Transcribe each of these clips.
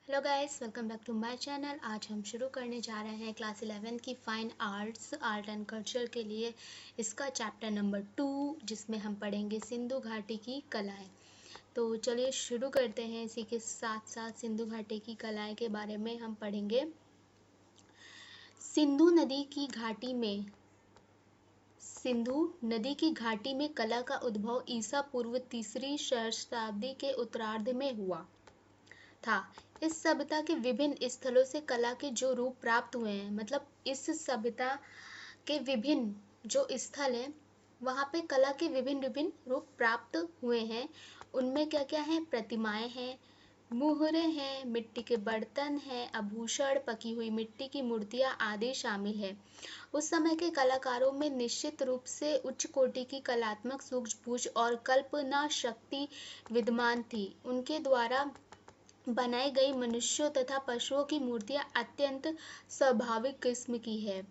Hello guys, welcome back to my channel. आज हम शुरू करने जा रहे हैं क्लास 11 की fine arts art and culture के लिए इसका चैप्टर नंबर 2, जिसमें हम पढ़ेंगे सिंधु घाटी की कलाएं। तो चलिए शुरू करते हैं। इसी के साथ साथ सिंधु घाटी की कलाएं के बारे में हम पढ़ेंगे। सिंधु नदी की घाटी में कला का उद्भव ईसा पूर्व 3री सहस्राब्दी के उत्तरार्ध में हुआ था। इस सभ्यता के विभिन्न स्थलों से कला के जो रूप प्राप्त हुए हैं, मतलब इस सभ्यता के विभिन्न जो स्थल हैं वहाँ पे कला के विभिन्न विभिन्न रूप प्राप्त हुए हैं। उनमें क्या क्या है? प्रतिमाएं हैं, मुहरे हैं, मिट्टी के बर्तन हैं, आभूषण, पकी हुई मिट्टी की मूर्तियां आदि शामिल है। उस समय के कलाकारों में निश्चित रूप से उच्च कोटि की कलात्मक सूझबूझ और कल्पना शक्ति विद्यमान थी। उनके द्वारा बनाई गई मनुष्यों तथा पशुओं की मूर्तियां अत्यंत स्वाभाविक किस्म की है,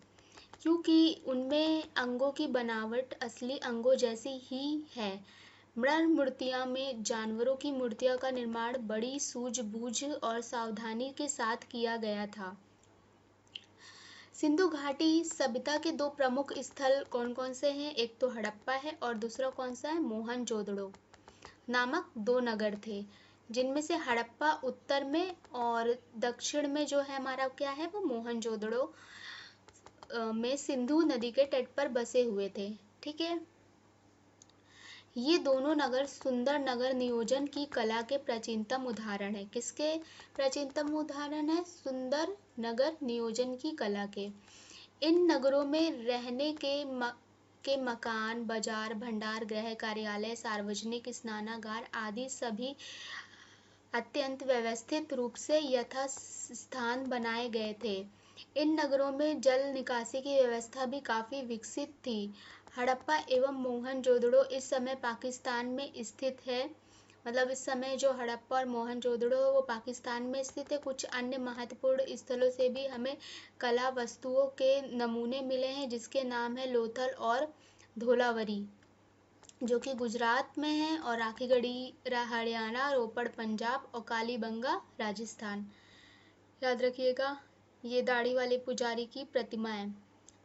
क्योंकि उनमें अंगों की बनावट असली अंगों जैसी ही है। मृण मूर्तियां में जानवरों की मूर्तियों का निर्माण बड़ी सूझबूझ और सावधानी के साथ किया गया था। सिंधु घाटी सभ्यता के दो प्रमुख स्थल कौन कौन से हैं? एक तो हड़प्पा है और दूसरा कौन सा है? मोहनजोदड़ो नामक दो नगर थे, जिनमें से हड़प्पा उत्तर में और दक्षिण में जो है हमारा क्या है वो मोहनजोदड़ो में सिंधु नदी के तट पर बसे हुए थे। ठीक है, ये दोनों नगर सुंदर नगर नियोजन की कला के प्राचीनतम उदाहरण है। किसके प्राचीनतम उदाहरण है? सुंदर नगर नियोजन की कला के। इन नगरों में रहने के मकान, बाजार, भंडार गृह, कार्यालय, सार्वजनिक स्नानागार आदि सभी अत्यंत व्यवस्थित रूप से यथास्थान बनाए गए थे। इन नगरों में जल निकासी की व्यवस्था भी काफी विकसित थी। हड़प्पा एवं मोहनजोदड़ो इस समय पाकिस्तान में स्थित है। मतलब इस समय जो हड़प्पा और मोहनजोदड़ो वो पाकिस्तान में स्थित है। कुछ अन्य महत्वपूर्ण स्थलों से भी हमें कला वस्तुओं के नमूने मिले हैं, जिसके नाम है लोथल और धोलावरी, जो कि गुजरात में है, और राखीगढ़ी हरियाणा, रोपड़ पंजाब और कालीबंगा राजस्थान। याद रखिएगा, ये दाढ़ी वाले पुजारी की प्रतिमा है।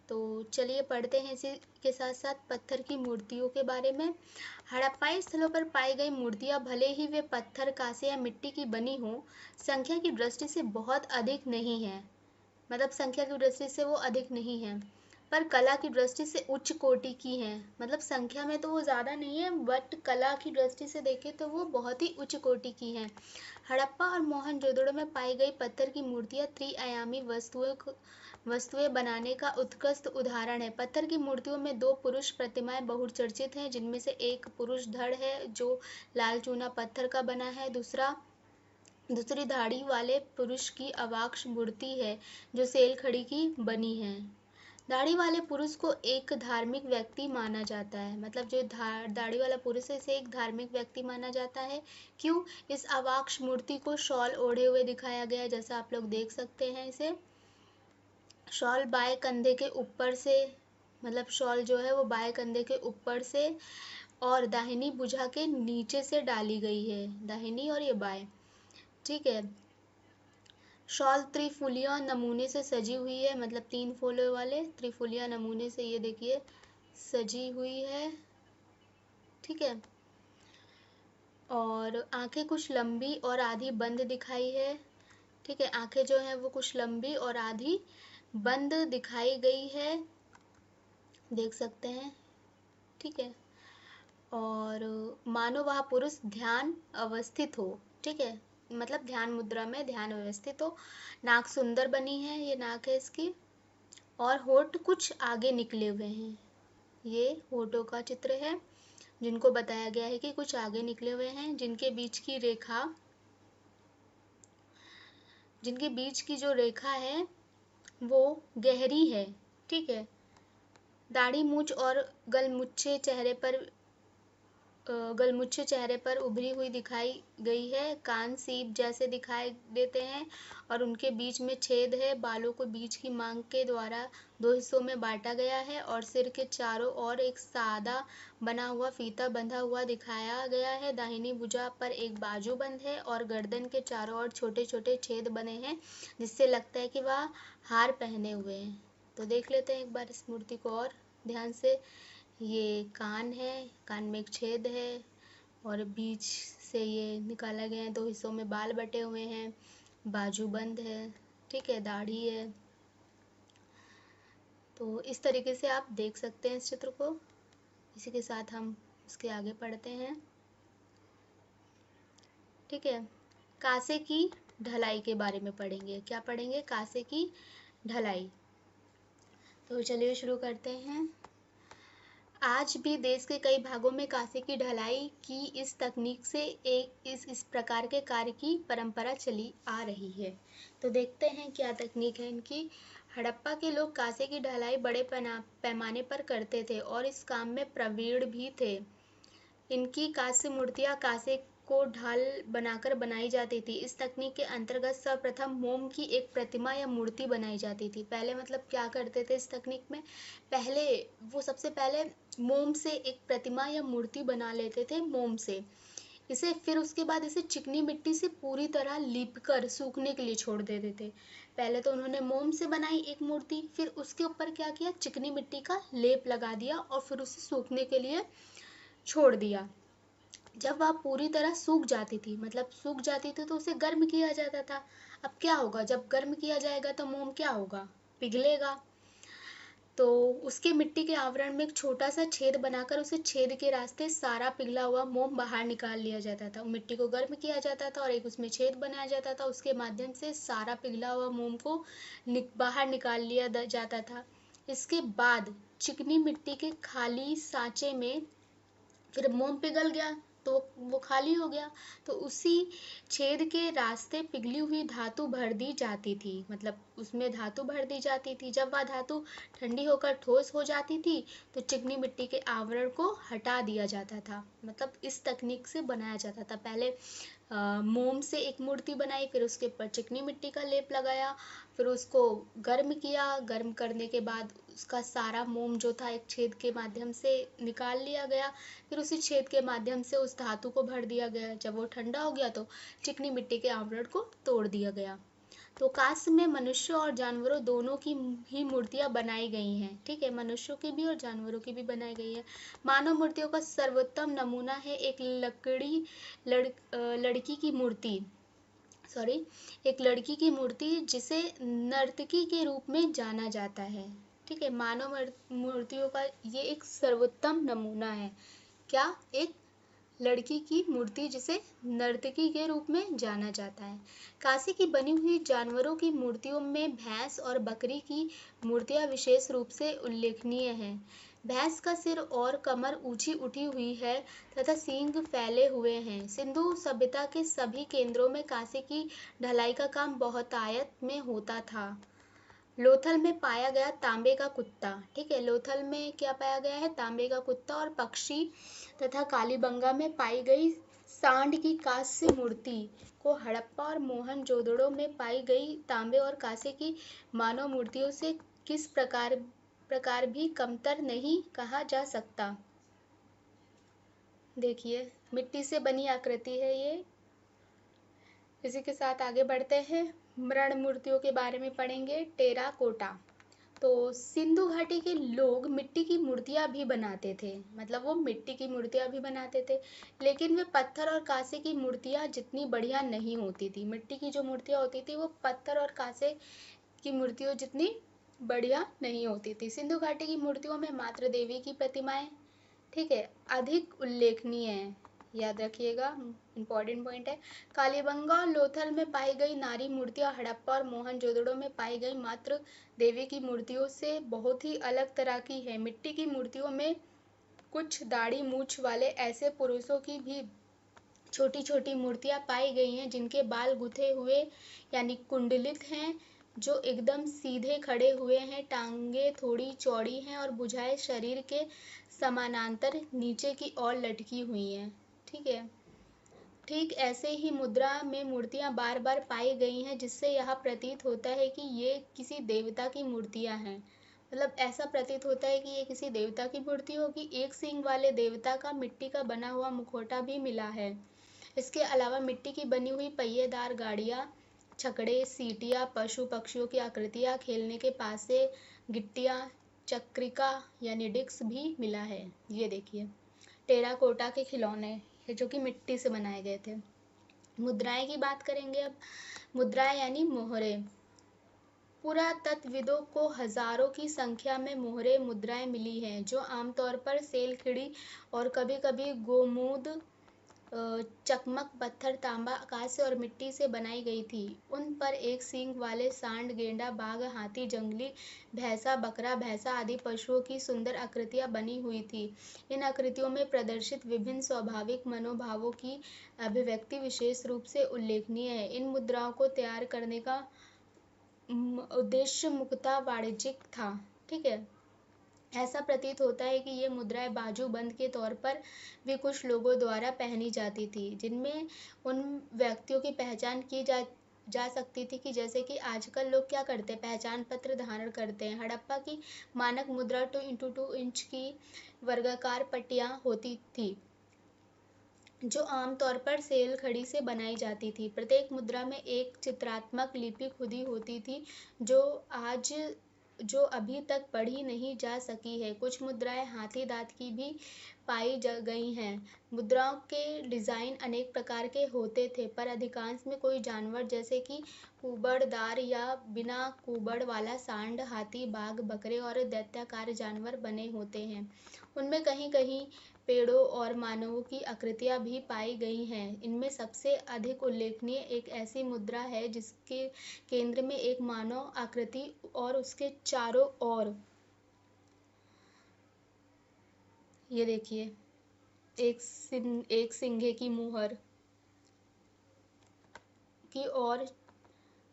तो चलिए पढ़ते हैं इसी के साथ साथ पत्थर की मूर्तियों के बारे में। हड़प्पाई स्थलों पर पाई गई मूर्तियां भले ही वे पत्थर, कांसे या मिट्टी की बनी हो, संख्या की दृष्टि से बहुत अधिक नहीं है। मतलब संख्या की दृष्टि से वो अधिक नहीं है, पर कला की दृष्टि से उच्च कोटि की हैं। मतलब संख्या में तो वो ज़्यादा नहीं है, बट कला की दृष्टि से देखें तो वो बहुत ही उच्च कोटि की हैं। हड़प्पा और मोहनजोदड़ो में पाई गई पत्थर की मूर्तियां त्रिआयामी वस्तुएं बनाने का उत्कृष्ट उदाहरण है। पत्थर की मूर्तियों में दो पुरुष प्रतिमाएं बहुचर्चित हैं, जिनमें से एक पुरुष धड़ है जो लाल चूना पत्थर का बना है, दूसरी दाढ़ी वाले पुरुष की अवाक्ष मूर्ति है जो सेलखड़ी की बनी है। दाढ़ी वाले पुरुष को एक धार्मिक व्यक्ति माना जाता है। मतलब जो दाढ़ी वाला पुरुष है, इसे एक धार्मिक व्यक्ति माना जाता है। क्यों? इस अवाक्ष मूर्ति को शॉल ओढ़े हुए दिखाया गया है, जैसा आप लोग देख सकते हैं। इसे शॉल बाएं कंधे के ऊपर से, मतलब शॉल जो है वो बाएं कंधे के ऊपर से और दाहिनी भुजा के नीचे से डाली गई है। दाहिनी और ये बाएं, ठीक है। शॉल त्रिफुलिया नमूने से सजी हुई है, मतलब 3 फूलों वाले त्रिफुलिया नमूने से ये देखिए सजी हुई है। ठीक है, और आंखें कुछ लंबी और आधी बंद दिखाई है। ठीक है, आंखें जो है वो कुछ लंबी और आधी बंद दिखाई गई है, देख सकते हैं। ठीक है, और मानो वह पुरुष ध्यान अवस्थित हो। ठीक है, मतलब ध्यान मुद्रा में ध्यान व्यवस्थित हो। नाक सुंदर बनी है, ये नाक है इसकी, और होठ कुछ आगे निकले हुए हैं। ये होठों का चित्र है, जिनको बताया गया है कि कुछ आगे निकले हुए हैं, जिनके बीच की जो रेखा है वो गहरी है। ठीक है, दाढ़ी मूंछ और गलमुच्छे चेहरे पर गलमुच्छे चेहरे पर उभरी हुई दिखाई गई है, कान सीप जैसे दिखाई देते हैं और उनके बीच में छेद है। बालों को बीच की मांग के द्वारा दो हिस्सों में बांटा गया है और सिर के चारों ओर एक सादा बना हुआ फीता बंधा हुआ दिखाया गया है। दाहिनी भुजा पर एक बाजू बंद है और गर्दन के चारों ओर छोटे छोटे छेद बने हैं, जिससे लगता है कि वह हार पहने हुए हैं। तो देख लेते हैं एक बार इस मूर्ति को और ध्यान से। ये कान है, कान में एक छेद है और बीच से ये निकाला गया है, दो हिस्सों में बाल बटे हुए हैं, बाजू बंद है, ठीक है, दाढ़ी है। तो इस तरीके से आप देख सकते हैं इस चित्र को। इसी के साथ हम इसके आगे पढ़ते हैं, ठीक है। कांसे की ढलाई के बारे में पढ़ेंगे। क्या पढ़ेंगे? कांसे की ढलाई। तो चलिए शुरू करते हैं। आज भी देश के कई भागों में कांसे की ढलाई की इस तकनीक से इस प्रकार के कार्य की परंपरा चली आ रही है। तो देखते हैं क्या तकनीक है इनकी। हड़प्पा के लोग कांसे की ढलाई बड़े पैमाने पर करते थे और इस काम में प्रवीण भी थे। इनकी कांस्य मूर्तियां कांसे को ढाल बनाकर बनाई जाती थी। इस तकनीक के अंतर्गत सर्वप्रथम मोम की एक प्रतिमा या मूर्ति बनाई जाती थी। पहले मतलब क्या करते थे इस तकनीक में? सबसे पहले मोम से एक प्रतिमा या मूर्ति बना लेते थे मोम से। फिर उसके बाद इसे चिकनी मिट्टी से पूरी तरह लीपकर सूखने के लिए छोड़ देते थे। पहले तो उन्होंने मोम से बनाई एक मूर्ति, फिर उसके ऊपर क्या किया? चिकनी मिट्टी का लेप लगा दिया और फिर उसे सूखने के लिए छोड़ दिया। जब वह पूरी तरह सूख जाती थी, मतलब सूख जाती थी, तो उसे गर्म किया जाता था। अब क्या होगा? जब गर्म किया जाएगा तो मोम क्या होगा? पिघलेगा। तो उसके मिट्टी के आवरण में एक छोटा सा छेद बनाकर उसे छेद के रास्ते सारा पिघला हुआ मोम बाहर निकाल लिया जाता था। मिट्टी को गर्म किया जाता था और एक उसमें छेद बनाया जाता था, उसके माध्यम से सारा पिघला हुआ मोम को बाहर निकाल लिया जाता था। इसके बाद चिकनी मिट्टी के खाली सांचे में फिर मोम पिघल गया तो वो खाली हो गया, तो उसी छेद के रास्ते पिघली हुई धातु भर दी जाती थी, मतलब उसमें धातु भर दी जाती थी। जब वह धातु ठंडी होकर ठोस हो जाती थी तो चिकनी मिट्टी के आवरण को हटा दिया जाता था। मतलब इस तकनीक से बनाया जाता था। पहले मोम से एक मूर्ति बनाई, फिर उसके ऊपर चिकनी मिट्टी का लेप लगाया, फिर उसको गर्म किया। गर्म करने के बाद उसका सारा मोम जो था एक छेद के माध्यम से निकाल लिया गया, फिर उसी छेद के माध्यम से उस धातु को भर दिया गया। जब वो ठंडा हो गया तो चिकनी मिट्टी के आवरण को तोड़ दिया गया। तो कांस्य में मनुष्य और जानवरों दोनों की ही मूर्तियां बनाई गई हैं, ठीक है, मनुष्यों की भी और जानवरों की भी बनाई गई है। मानव मूर्तियों का सर्वोत्तम नमूना है एक लड़की की मूर्ति जिसे नर्तकी के रूप में जाना जाता है, ठीक है। मानव मूर्तियों का ये एक सर्वोत्तम नमूना है। क्या? एक लड़की की मूर्ति जिसे नर्तकी के रूप में जाना जाता है। कांसे की बनी हुई जानवरों की मूर्तियों में भैंस और बकरी की मूर्तियां विशेष रूप से उल्लेखनीय हैं। भैंस का सिर और कमर ऊंची उठी हुई है तथा सींग फैले हुए हैं। सिंधु सभ्यता के सभी केंद्रों में कांसे की ढलाई का काम बहुतायत में होता था। लोथल में पाया गया तांबे का कुत्ता, ठीक है, लोथल में क्या पाया गया है? तांबे का कुत्ता और पक्षी तथा कालीबंगा में पाई गई सांड की कांस्य मूर्ति को हड़प्पा और मोहनजोदड़ो में पाई गई तांबे और कांसे की मानव मूर्तियों से किस प्रकार भी कमतर नहीं कहा जा सकता। देखिए मिट्टी से बनी आकृति है ये। इसी के साथ आगे बढ़ते हैं, मृण मूर्तियों के बारे में पढ़ेंगे। टेराकोटा। तो सिंधु घाटी के लोग मिट्टी की मूर्तियां भी बनाते थे, मतलब वो मिट्टी की मूर्तियां भी बनाते थे, लेकिन वे पत्थर और कांसे की मूर्तियां जितनी बढ़िया नहीं होती थी। मिट्टी की जो मूर्तियां होती थी वो पत्थर और कांसे की मूर्तियों जितनी बढ़िया नहीं होती थी। सिंधु घाटी की मूर्तियों में मात्र देवी की प्रतिमाएं, ठीक है, अधिक उल्लेखनीय है, याद रखिएगा, इंपॉर्टेंट पॉइंट है। कालीबंगा और लोथल में पाई गई नारी मूर्तियां हड़प्पा और मोहनजोदड़ो में पाई गई मात्र देवी की मूर्तियों से बहुत ही अलग तरह की है। मिट्टी की मूर्तियों में कुछ दाढ़ी मूछ वाले ऐसे पुरुषों की भी छोटी छोटी मूर्तियां पाई गई हैं जिनके बाल गुथे हुए यानी कुंडलित हैं। जो एकदम सीधे खड़े हुए हैं, टांगे थोड़ी चौड़ी हैं और भुजाएं शरीर के समानांतर नीचे की ओर लटकी हुई हैं। ठीक है। ठीक ऐसे ही मुद्रा में मूर्तियां बार बार पाई गई हैं, जिससे यह प्रतीत होता है कि ये किसी देवता की मूर्तियां हैं। मतलब ऐसा प्रतीत होता है कि ये किसी देवता की मूर्ति होगी। एक सींग वाले देवता का मिट्टी का बना हुआ मुखौटा भी मिला है। इसके अलावा मिट्टी की बनी हुई पहिएदार गाड़ियां, छकड़े, सीटियां, पशु पक्षियों की आकृतियां, खेलने के पासे, गिट्टियां, चक्रिका यानी डिस्क भी मिला है। ये देखिए, टेराकोटा के खिलौने, ये जो कि मिट्टी से बनाए गए थे। मुद्राएं की बात करेंगे अब। मुद्राएं यानी मोहरे। पुरातत्वविदों को हजारों की संख्या में मोहरे मुद्राएं मिली हैं, जो आमतौर पर सेलखिड़ी और कभी-कभी गोमूद, चकमक पत्थर, तांबा, कांस्य और मिट्टी से बनाई गई थी। उन पर एक सींग वाले सांड, गेंडा, बाघ, हाथी, जंगली भैंसा, बकरा, भैंसा आदि पशुओं की सुंदर आकृतियां बनी हुई थी। इन आकृतियों में प्रदर्शित विभिन्न स्वाभाविक मनोभावों की अभिव्यक्ति विशेष रूप से उल्लेखनीय है। इन मुद्राओं को तैयार करने का उद्देश्य मुख्यतः वाणिज्यिक था। ठीक है। ऐसा प्रतीत होता है कि ये मुद्राएं बाजूबंद के तौर पर भी कुछ लोगों द्वारा पहनी जाती थी, जिनमें उन व्यक्तियों की पहचान की जा सकती थी कि जैसे कि आजकल लोग क्या करते हैं, पहचान पत्र धारण करते हैं। हड़प्पा की मानक मुद्रा 2x2 इंच की वर्गाकार पट्टियां होती थी, जो आमतौर पर सेल खड़ी से बनाई जाती थी। प्रत्येक मुद्रा में एक चित्रात्मक लिपि खुदी होती थी, जो अभी तक पढ़ी नहीं जा सकी है। कुछ मुद्राएं हाथी दांत की भी पाई गई हैं। मुद्राओं के डिजाइन अनेक प्रकार के होते थे, पर अधिकांश में कोई जानवर जैसे कि कुबड़दार या बिना कुबड़ वाला सांड, हाथी, बाघ, बकरे और दैत्याकार जानवर बने होते हैं। उनमें कहीं कहीं पेड़ों और मानवों की आकृतियां भी पाई गई हैं। इनमें सबसे अधिक उल्लेखनीय एक ऐसी मुद्रा है जिसके केंद्र में एक मानव आकृति और उसके चारों ओर, ये देखिए, एक सिंघे की मुहर की और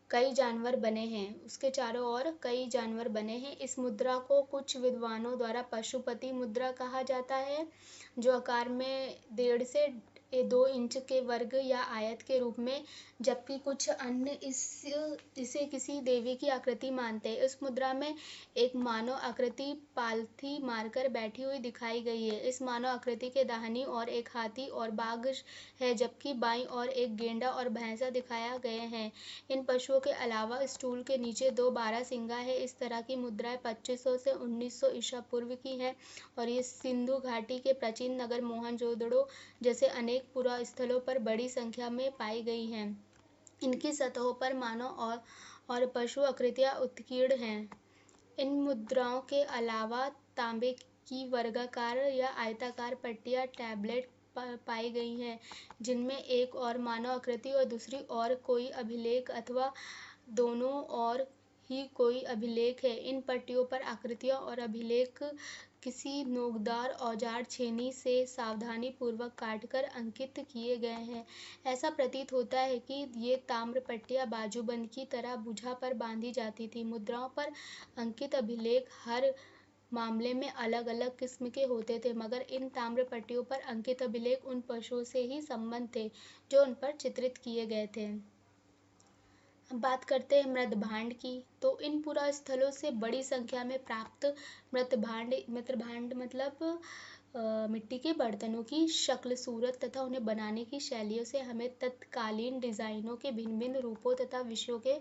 कई जानवर बने हैं। उसके चारों ओर कई जानवर बने हैं। इस मुद्रा को कुछ विद्वानों द्वारा पशुपति मुद्रा कहा जाता है, जो आकार में 1.5 से 2 इंच के वर्ग या आयत के रूप में, जबकि कुछ अन्य इसे किसी देवी की आकृति मानते हैं। इस मुद्रा में एक मानव आकृति पालथी मारकर बैठी हुई दिखाई गई है। इस मानव आकृति के दाहिनी ओर एक हाथी और बाघ है, जबकि बाईं ओर एक गेंडा और भैंसा दिखाया गए हैं। इन पशुओं के अलावा स्टूल के नीचे 2 बारहसिंगा है। इस तरह की मुद्राएं 2500 से 1900 ईसा पूर्व की हैं और ये सिंधु घाटी के प्राचीन नगर मोहनजोदड़ो जैसे अनेक पुरास्थलों पर बड़ी संख्या में पाई गई हैं। इनकी सतहों पर मानव और पशु आकृतियां उत्कीर्ण हैं। इन मुद्राओं के अलावा तांबे की वर्गाकार या आयताकार पट्टियां, टैबलेट पाई गई हैं, जिनमें एक और मानव आकृति और दूसरी ओर कोई अभिलेख अथवा दोनों ओर ही कोई अभिलेख है। इन पट्टियों पर आकृतियां और अभिलेख किसी नोकदार औजार छेनी से सावधानी पूर्वक काटकर अंकित किए गए हैं। ऐसा प्रतीत होता है कि ये ताम्र पट्टियां बाजूबंद की तरह भुजा पर बांधी जाती थी। मुद्राओं पर अंकित अभिलेख हर मामले में अलग अलग किस्म के होते थे, मगर इन ताम्र पट्टियों पर अंकित अभिलेख उन पशुओं से ही संबंध थे जो उन पर चित्रित किए गए थे। अब बात करते हैं मृदभांड की। तो इन पुरास्थलों से बड़ी संख्या में प्राप्त मृदभांड मतलब मिट्टी के बर्तनों की शक्ल, सूरत तथा उन्हें बनाने की शैलियों से हमें तत्कालीन डिजाइनों के भिन्न भिन्न रूपों तथा विषयों के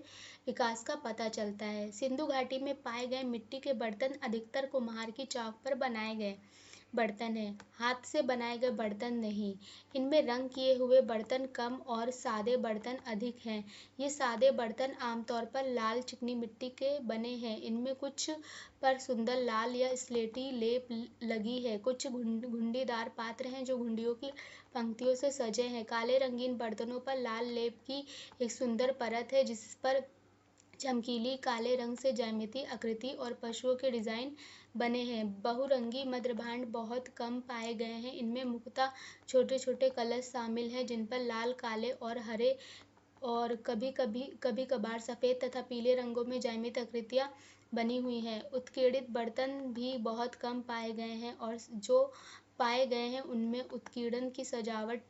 विकास का पता चलता है। सिंधु घाटी में पाए गए मिट्टी के बर्तन अधिकतर कुम्हार की चौक पर बनाए गए बर्तन हैं, हाथ से बनाए गए बर्तन नहीं। इनमें रंग किए हुए बर्तन कम और सादे बर्तन अधिक हैं। ये सादे बर्तन आमतौर पर लाल चिकनी मिट्टी के बने हैं। इनमें कुछ पर सुंदर लाल या स्लेटी लेप लगी है। कुछ घुंडीदार पात्र हैं जो घुंडियों की पंक्तियों से सजे हैं। काले रंगीन बर्तनों पर लाल लेप की एक सुंदर परत है, जिस पर चमकीली काले रंग से ज्यामिति, आकृति और पशुओं के डिजाइन बने हैं। बहुरंगी मृदभांड बहुत कम पाए गए हैं। इनमें मुख्यतः छोटे छोटे कलश शामिल हैं, जिन पर लाल, काले और हरे और कभी कभार सफ़ेद तथा पीले रंगों में जामित आकृतियाँ बनी हुई हैं। उत्कीर्णित बर्तन भी बहुत कम पाए गए हैं और जो पाए गए हैं उनमें उत्कीर्णन की सजावट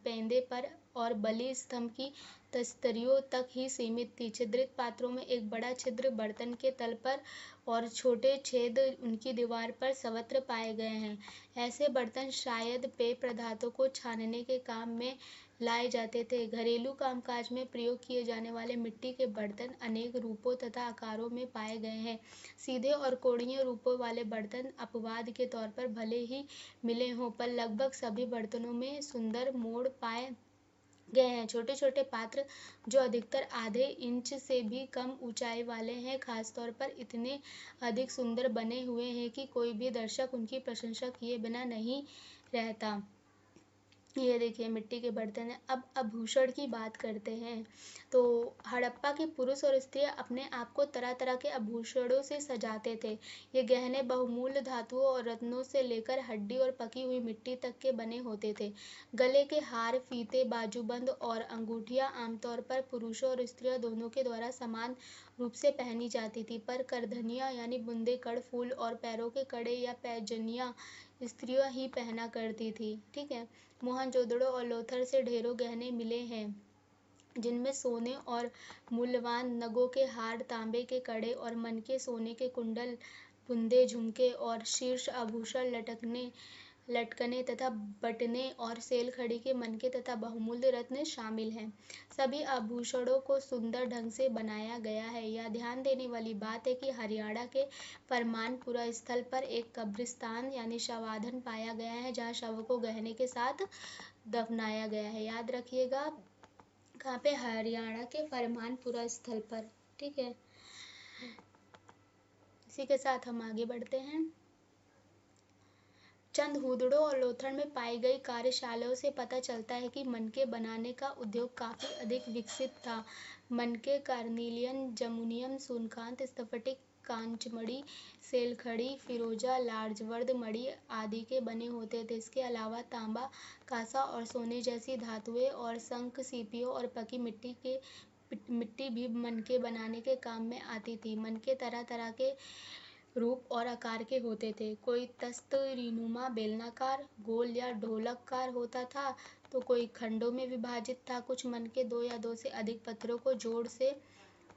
पेंदे पर और बलि स्तंभ की तस्तरियों तक ही सीमित थी। छिद्रित पात्रों में एक बड़ा छिद्र बर्तन के तल पर और छोटे छेद उनकी दीवार पर सर्वत्र पाए गए हैं। ऐसे बर्तन शायद पेय पदार्थों को छानने के काम में लाए जाते थे। घरेलू कामकाज में प्रयोग किए जाने वाले मिट्टी के बर्तन अनेक रूपों तथा आकारों में पाए गए हैं। सीधे और कोणीय रूपों वाले बर्तन अपवाद के तौर पर भले ही मिले हों, पर लगभग सभी बर्तनों में सुंदर मोड़ पाए गए हैं। छोटे छोटे पात्र जो अधिकतर आधे इंच से भी कम ऊंचाई वाले हैं, खासतौर पर इतने अधिक सुंदर बने हुए हैं कि कोई भी दर्शक उनकी प्रशंसा किए बिना नहीं रहता। ये देखिए मिट्टी के बर्तन हैं। अब आभूषण की बात करते हैं। तो हड़प्पा के पुरुष और स्त्रियां अपने आप को तरह तरह के आभूषणों से सजाते थे। ये गहने बहुमूल्य धातुओं और रत्नों से लेकर हड्डी और पकी हुई मिट्टी तक के बने होते थे। गले के हार, फीते, बाजूबंद और अंगूठियां आमतौर पर पुरुषों और स्त्रियों दोनों के द्वारा समान रूप से पहनी जाती थी, पर करधनियाँ यानी बुंदेकड़ फूल और पैरों के कड़े या पैजनियाँ स्त्रियां ही पहना करती थी। ठीक है। मोहनजोदड़ो और लोथर से ढेरों गहने मिले हैं, जिनमें सोने और मूल्यवान नगों के हार, तांबे के कड़े और मनके सोने के कुंडल, बुंदे, झुमके और शीर्ष आभूषण, लटकने तथा बटने और सेलखड़ी के मनके तथा बहुमूल्य रत्न शामिल हैं। सभी आभूषणों को सुंदर ढंग से बनाया गया है। यह ध्यान देने वाली बात है कि हरियाणा के फरमानपुरा स्थल पर एक कब्रिस्तान यानी शवाधन पाया गया है, जहाँ शव को गहने के साथ दफनाया गया है। याद रखिएगा, कहाँ पे? हरियाणा के फरमानपुरा स्थल पर। ठीक है। इसी के साथ हम आगे बढ़ते हैं। चंद हुदड़ों और लोथड़ में पाई गई कार्यशालाओं से पता चलता है कि मनके बनाने का उद्योग काफी अधिक विकसित था। मनके कार्निलियन, जमुनियम, सूनकांत, स्फटिक, कांचमणि, सेलखड़ी, फिरोजा, लार्जवर्द मणि आदि के बने होते थे। इसके अलावा तांबा, कांसा और सोने जैसी धातुएं और शंख, सीपियों और पकी मिट्टी भी मनके बनाने के काम में आती थी। मनके तरह तरह के रूप और आकार के होते थे। कोई तस्तरीनुमा बेलनाकार, गोल या ढोलककार होता था, तो कोई खंडों में विभाजित था। कुछ मनके दो या दो से अधिक पत्थरों को जोड़ से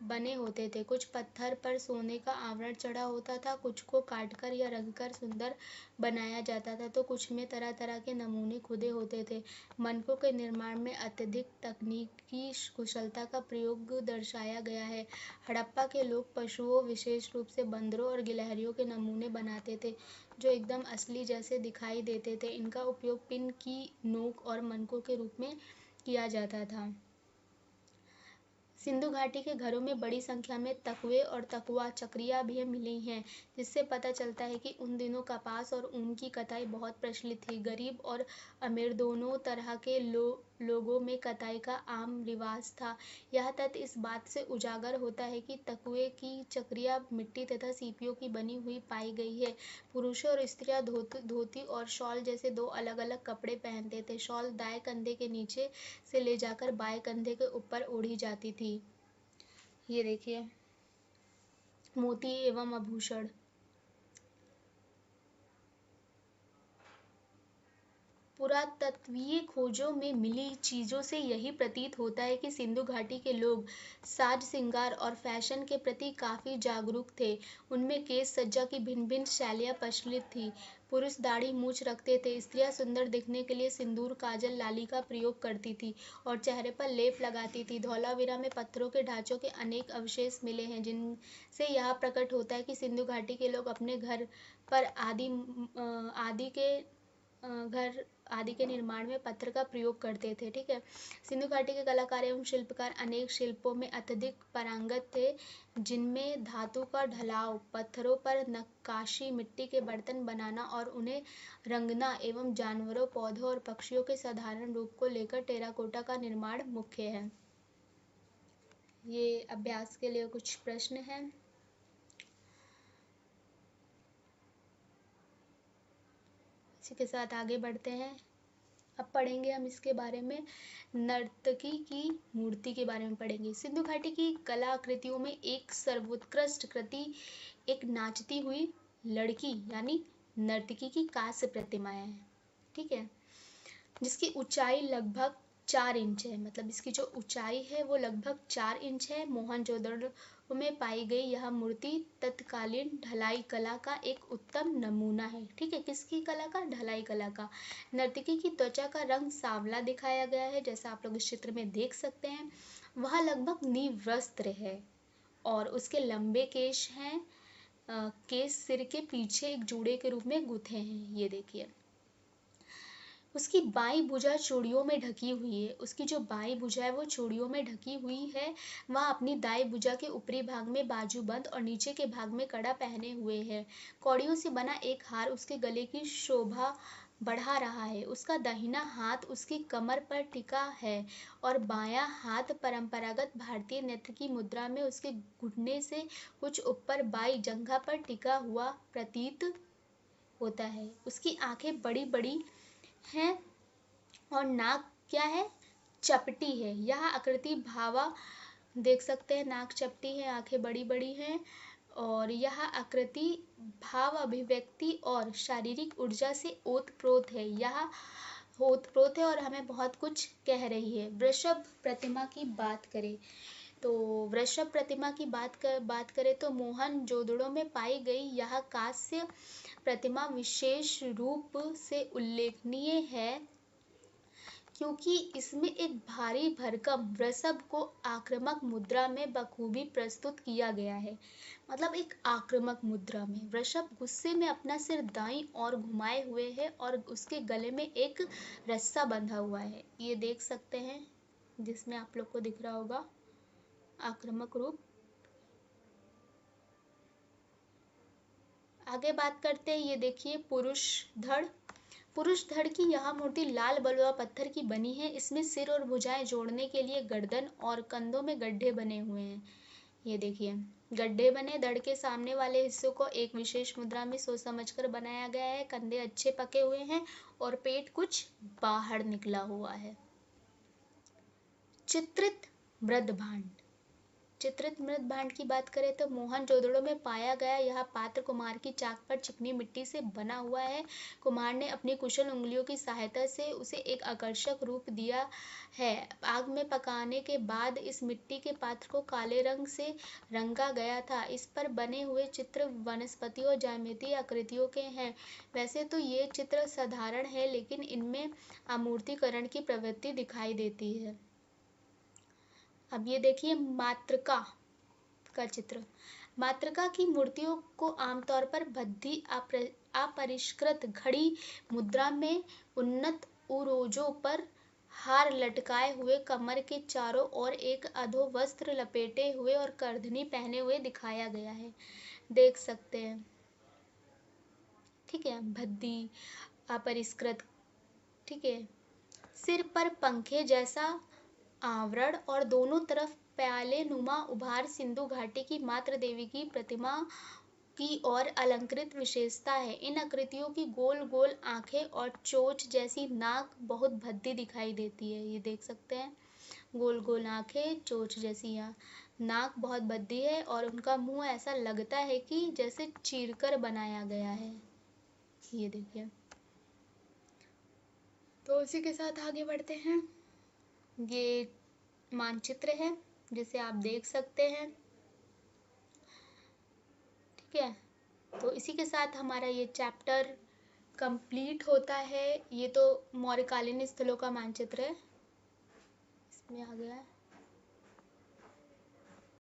बने होते थे। कुछ पत्थर पर सोने का आवरण चढ़ा होता था, कुछ को काटकर या रंगकर सुंदर बनाया जाता था, तो कुछ में तरह तरह के नमूने खुदे होते थे। मनकों के निर्माण में अत्यधिक तकनीकी कुशलता का प्रयोग दर्शाया गया है। हड़प्पा के लोग पशुओं, विशेष रूप से बंदरों और गिलहरियों के नमूने बनाते थे, जो एकदम असली जैसे दिखाई देते थे। इनका उपयोग पिन की नोक और मनकों के रूप में किया जाता था। सिंधु घाटी के घरों में बड़ी संख्या में तकवे और तकवा चक्रियाँ भी मिली हैं, जिससे पता चलता है कि उन दिनों कपास और ऊन की कताई बहुत प्रचलित थी। गरीब और अमीर दोनों तरह के लोगों में कताई का आम रिवाज था। यह तथ्य इस बात से उजागर होता है कि तकवे की चक्रियाँ मिट्टी तथा सीपियों की बनी हुई पाई गई है। पुरुषों और स्त्रियाँ धोती और शॉल जैसे दो अलग अलग कपड़े पहनते थे। शॉल दाएं कंधे के नीचे से ले जाकर बाएं कंधे के ऊपर ओढ़ी जाती थी। ये देखिए मोती एवं आभूषण। पुरातत्वीय खोजों में मिली चीजों से यही प्रतीत होता है कि सिंधु घाटी के लोग साज श्रृंगार और फैशन के प्रति काफी जागरूक थे। उनमें केश सज्जा की भिन्न भिन्न शैलियाँ प्रचलित थी। पुरुष दाढ़ी मूछ रखते थे। स्त्रियां सुंदर दिखने के लिए सिंदूर, काजल, लाली का प्रयोग करती थी और चेहरे पर लेप लगाती थी। धौलावीरा में पत्थरों के ढांचों के अनेक अवशेष मिले हैं, जिनसे यह प्रकट होता है कि सिंधु घाटी के लोग अपने घर पर घर आदि के निर्माण में पत्थर का प्रयोग करते थे। ठीक है। सिंधु घाटी के कलाकार एवं शिल्पकार अनेक शिल्पों में अत्यधिक पारंगत थे, जिनमें धातु का ढलाव, पत्थरों पर नक्काशी, मिट्टी के बर्तन बनाना और उन्हें रंगना एवं जानवरों, पौधों और पक्षियों के साधारण रूप को लेकर टेराकोटा का निर्माण मुख्य है। ये अभ्यास के लिए कुछ प्रश्न हैं। इसी के साथ आगे बढ़ते हैं। अब पढ़ेंगे हम इसके बारे में, नर्तकी की मूर्ति के बारे में पढ़ेंगे। सिंधु घाटी की कला आकृतियों में एक सर्वोत्कृष्ट कृति एक नाचती हुई लड़की यानी नर्तकी की कांस्य प्रतिमाएं हैं, ठीक है, जिसकी ऊंचाई लगभग 4 इंच है। मतलब इसकी जो ऊंचाई है वो लगभग 4 इंच है। मोहनजोदड़ो में पाई गई यह मूर्ति तत्कालीन ढलाई कला का एक उत्तम नमूना है, ठीक है। किसकी कला का? ढलाई कला का। नर्तकी की त्वचा का रंग सांवला दिखाया गया है, जैसा आप लोग इस चित्र में देख सकते हैं। वह लगभग निवस्त्र है और उसके लंबे केश हैं। केश सिर के पीछे एक जूड़े के रूप में गुथे हैं, ये देखिए। उसकी बाईं भुजा चूड़ियों में ढकी हुई है। उसकी जो बाईं भुजा है वो चूड़ियों में ढकी हुई है। वह अपनी दाईं भुजा के ऊपरी भाग में बाजूबंद और नीचे के भाग में कड़ा पहने हुए है। कौड़ियों से बना एक हार उसके गले की शोभा बढ़ा रहा है। उसका दाहिना हाथ उसकी कमर पर टिका है और बायां हाथ परंपरागत भारतीय नृत्य की मुद्रा में उसके घुटने से कुछ ऊपर बाईं जंघा पर टिका हुआ प्रतीत होता है। उसकी आंखें बड़ी बड़ी है और नाक क्या है? चपटी है। यह आकृति भावा देख सकते हैं, नाक चपटी है, आंखें बड़ी बड़ी हैं और यह आकृति भाव अभिव्यक्ति और शारीरिक ऊर्जा से ओतप्रोत है। यह ओतप्रोत है और हमें बहुत कुछ कह रही है। वृषभ प्रतिमा की बात करें तो वृषभ प्रतिमा की बात करें तो मोहनजोदड़ो में पाई गई यह कांस्य प्रतिमा विशेष रूप से उल्लेखनीय है क्योंकि इसमें एक भारी भरकम वृषभ को आक्रामक मुद्रा में बखूबी प्रस्तुत किया गया है। मतलब एक आक्रामक मुद्रा में वृषभ गुस्से में अपना सिर दाईं ओर घुमाए हुए है और उसके गले में एक रस्सा बंधा हुआ है, ये देख सकते हैं, जिसमें आप लोग को दिख रहा होगा आक्रामक रूप। आगे बात करते हैं, ये देखिए पुरुष धड़ की यह मूर्ति लाल बलुआ पत्थर की बनी है। इसमें सिर और भुजाएं जोड़ने के लिए गर्दन और कंधों में गड्ढे बने हुए हैं, ये देखिए गड्ढे बने। धड़ के सामने वाले हिस्सों को एक विशेष मुद्रा में सोच समझकर बनाया गया है। कंधे अच्छे पके हुए हैं और पेट कुछ बाहर निकला हुआ है। चित्रित मृद भांड की बात करें तो मोहनजोदड़ो में पाया गया यह पात्र कुम्हार की चाक पर चिकनी मिट्टी से बना हुआ है। कुम्हार ने अपनी कुशल उंगलियों की सहायता से उसे एक आकर्षक रूप दिया है। आग में पकाने के बाद इस मिट्टी के पात्र को काले रंग से रंगा गया था। इस पर बने हुए चित्र वनस्पतियों और ज्यामितीय आकृतियों के हैं। वैसे तो ये चित्र साधारण है लेकिन इनमें अमूर्तीकरण की प्रवृत्ति दिखाई देती है। अब ये देखिए मातृका का चित्र। मातृका की मूर्तियों को आमतौर पर बद्धी अपरिष्कृत घड़ी मुद्रा में उन्नत उरोजों पर हार लटकाए हुए, कमर के चारों ओर एक अधो वस्त्र लपेटे हुए और करधनी पहने हुए दिखाया गया है, देख सकते हैं, ठीक है, बद्धी अपरिष्कृत, ठीक है। सिर पर पंखे जैसा आवरण और दोनों तरफ प्याले नुमा उभार सिंधु घाटी की मातृ देवी की प्रतिमा की और अलंकृत विशेषता है। इन आकृतियों की गोल गोल आंखें और चोंच जैसी नाक बहुत भद्दी दिखाई देती है, ये देख सकते हैं, गोल गोल आंखें, चोंच जैसी नाक बहुत भद्दी है और उनका मुंह ऐसा लगता है कि जैसे चीरकर बनाया गया है, ये देखिए। तो इसी के साथ आगे बढ़ते हैं। ये मानचित्र है जिसे आप देख सकते हैं, ठीक है। तो इसी के साथ हमारा ये चैप्टर कंप्लीट होता है। ये तो मौर्यकालीन स्थलों का मानचित्र है, इसमें आ गया है।